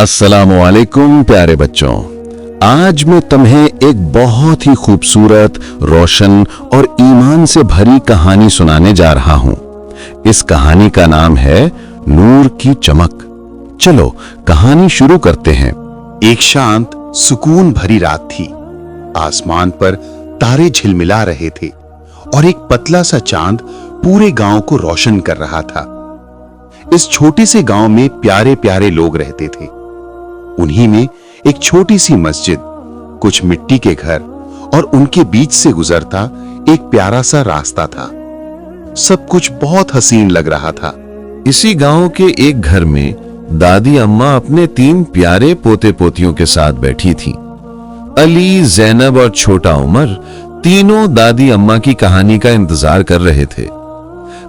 अस्सलामुअलैकुम प्यारे बच्चों, आज मैं तुम्हें एक बहुत ही खूबसूरत, रोशन और ईमान से भरी कहानी सुनाने जा रहा हूं। इस कहानी का नाम है नूर की चमक। चलो कहानी शुरू करते हैं। एक शांत सुकून भरी रात थी। आसमान पर तारे झिलमिला रहे थे और एक पतला सा चांद पूरे गांव को रोशन कर रहा था। इस छोटे से गांव में प्यारे प्यारे लोग रहते थे। उन्हीं में एक छोटी सी मस्जिद, कुछ मिट्टी के घर और उनके बीच से गुजरता एक प्यारा सा रास्ता था। सब कुछ बहुत हसीन लग रहा था। इसी गांव के एक घर में दादी अम्मा अपने 3 प्यारे पोते पोतियों के साथ बैठी थीं। अली, जैनब और छोटा उमर तीनों दादी अम्मा की कहानी का इंतजार कर रहे थे।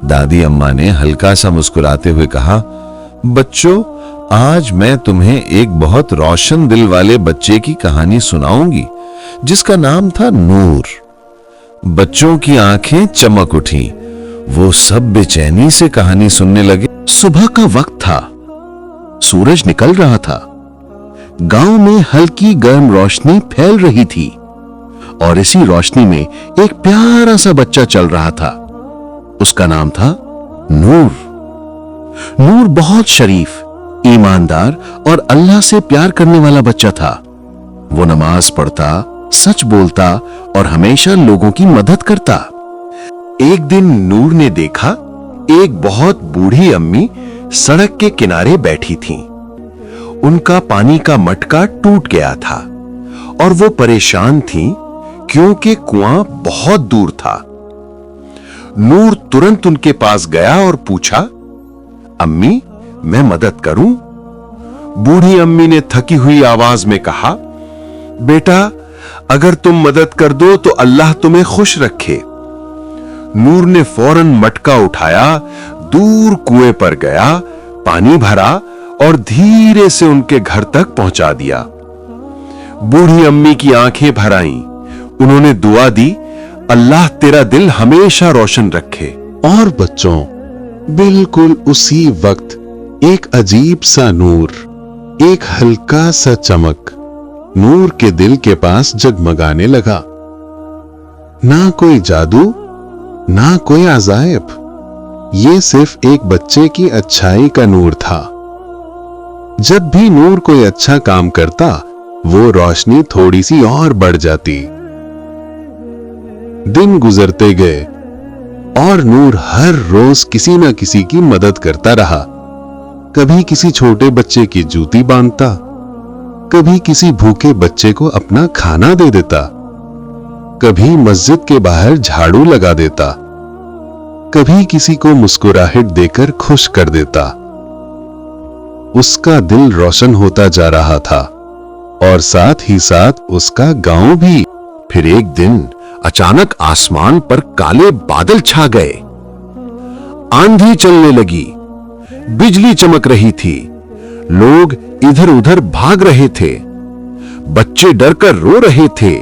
दादी अम्मा ने हल्का सा मुस्कुराते हुए कहा, बच्चों, आज मैं तुम्हें एक बहुत रोशन दिल वाले बच्चे की कहानी सुनाऊंगी जिसका नाम था नूर। बच्चों की आंखें चमक उठी। वो सब बेचैनी से कहानी सुनने लगे। सुबह का वक्त था। सूरज निकल रहा था। गांव में हल्की गर्म रोशनी फैल रही थी और इसी रोशनी में एक प्यारा सा बच्चा चल रहा था। उसका नाम था नूर। नूर बहुत शरीफ, ईमानदार और अल्लाह से प्यार करने वाला बच्चा था। वो नमाज पढ़ता, सच बोलता और हमेशा लोगों की मदद करता। एक दिन नूर ने देखा एक बहुत बूढ़ी अम्मी सड़क के किनारे बैठी थीं। उनका पानी का मटका टूट गया था और वो परेशान थीं क्योंकि कुआं बहुत दूर था। नूर तुरंत उनके पास गया और पूछा, अम्मी, मैं मदद करूं? बूढ़ी अम्मी ने थकी हुई आवाज में कहा, बेटा, अगर तुम मदद कर दो तो अल्लाह तुम्हें खुश रखे। नूर ने फौरन मटका उठाया, दूर कुएं पर गया, पानी भरा और धीरे से उनके घर तक पहुंचा दिया। बूढ़ी अम्मी की आंखें भर आईं। उन्होंने दुआ दी, अल्लाह तेरा दिल हमेशा रोशन रखे। और बच्चों, बिल्कुल उसी वक्त एक अजीब सा नूर, एक हल्का सा चमक नूर के दिल के पास जगमगाने लगा। ना कोई जादू, ना कोई अजायब, ये सिर्फ एक बच्चे की अच्छाई का नूर था। जब भी नूर कोई अच्छा काम करता, वो रोशनी थोड़ी सी और बढ़ जाती। दिन गुजरते गए और नूर हर रोज किसी न किसी की मदद करता रहा। कभी किसी छोटे बच्चे की जूती बांधता, कभी किसी भूखे बच्चे को अपना खाना दे देता, कभी मस्जिद के बाहर झाड़ू लगा देता, कभी किसी को मुस्कुराहट देकर खुश कर देता। उसका दिल रोशन होता जा रहा था और साथ ही साथ उसका गांव भी। फिर एक दिन अचानक आसमान पर काले बादल छा गए। आंधी चलने लगी, बिजली चमक रही थी, लोग इधर उधर भाग रहे थे, बच्चे डरकर रो रहे थे,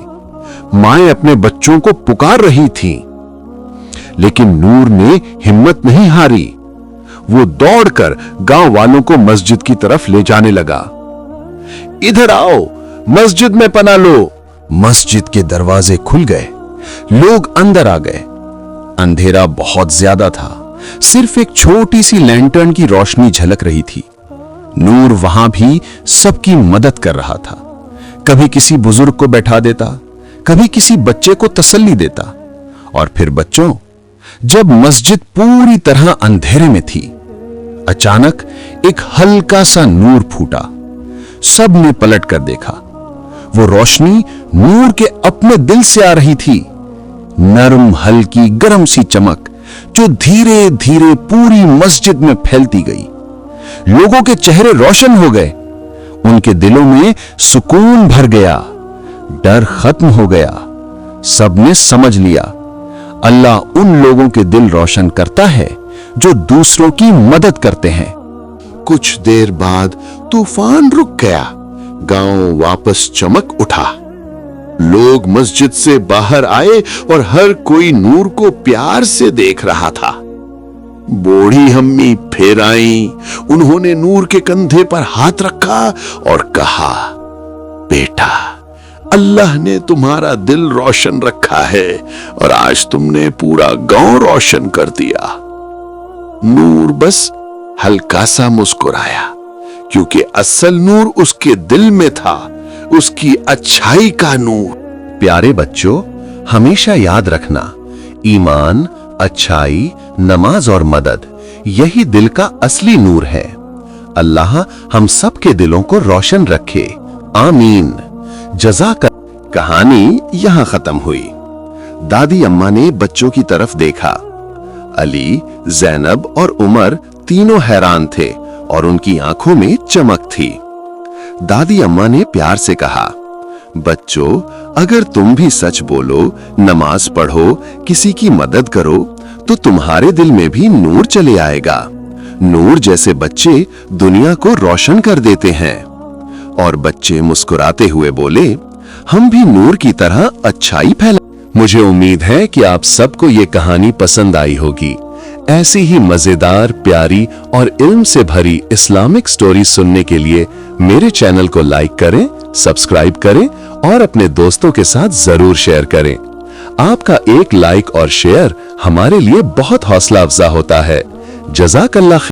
माएं अपने बच्चों को पुकार रही थीं। लेकिन नूर ने हिम्मत नहीं हारी। वो दौड़कर गांव वालों को मस्जिद की तरफ ले जाने लगा। इधर आओ, मस्जिद में पनाह लो। मस्जिद के दरवाजे खुल गए, लोग अंदर आ गए। अंधेरा बहुत ज्यादा था, सिर्फ एक छोटी सी लैंटर्न की रोशनी झलक रही थी। नूर वहां भी सबकी मदद कर रहा था। कभी किसी बुजुर्ग को बैठा देता, कभी किसी बच्चे को तसल्ली देता। और फिर बच्चों, जब मस्जिद पूरी तरह अंधेरे में थी, अचानक एक हल्का सा नूर फूटा। सब ने पलट कर देखा। वो रोशनी नूर के अपने दिल से आ रही थी। नरम, हल्की, गर्म सी चमक जो धीरे धीरे पूरी मस्जिद में फैलती गई। लोगों के चेहरे रोशन हो गए, उनके दिलों में सुकून भर गया, डर खत्म हो गया। सबने समझ लिया, अल्लाह उन लोगों के दिल रोशन करता है जो दूसरों की मदद करते हैं। कुछ देर बाद तूफान रुक गया। गांव वापस चमक उठा। लोग मस्जिद से बाहर आए और हर कोई नूर को प्यार से देख रहा था। बूढ़ी अम्मी फिर आई। उन्होंने नूर के कंधे पर हाथ रखा और कहा, बेटा, अल्लाह ने तुम्हारा दिल रोशन रखा है और आज तुमने पूरा गांव रोशन कर दिया। नूर बस हल्का सा मुस्कुराया, क्योंकि असल नूर उसके दिल में था, उसकी अच्छाई का नूर। प्यारे बच्चों, हमेशा याद रखना, ईमान, अच्छाई, नमाज और मदद, यही दिल का असली नूर है। अल्लाह हम सब के दिलों को रोशन रखे, आमीन। जज़ाक। कहानी यहां खत्म हुई। दादी अम्मा ने बच्चों की तरफ देखा। अली, जैनब और उमर तीनों हैरान थे और उनकी आंखों में चमक थी। दादी अम्मा ने प्यार से कहा, बच्चों, अगर तुम भी सच बोलो, नमाज पढ़ो, किसी की मदद करो, तो तुम्हारे दिल में भी नूर चले आएगा। नूर जैसे बच्चे दुनिया को रोशन कर देते हैं। और बच्चे मुस्कुराते हुए बोले, हम भी नूर की तरह अच्छाई फैला। मुझे उम्मीद है कि आप सबको ये कहानी पसंद आई होगी। ऐसी ही मजेदार, प्यारी और इल्म से भरी इस्लामिक स्टोरी सुनने के लिए मेरे चैनल को लाइक करें, सब्सक्राइब करें और अपने दोस्तों के साथ जरूर शेयर करें। आपका एक लाइक और शेयर हमारे लिए बहुत हौसला अफजा होता है। जज़ाकल्लाह।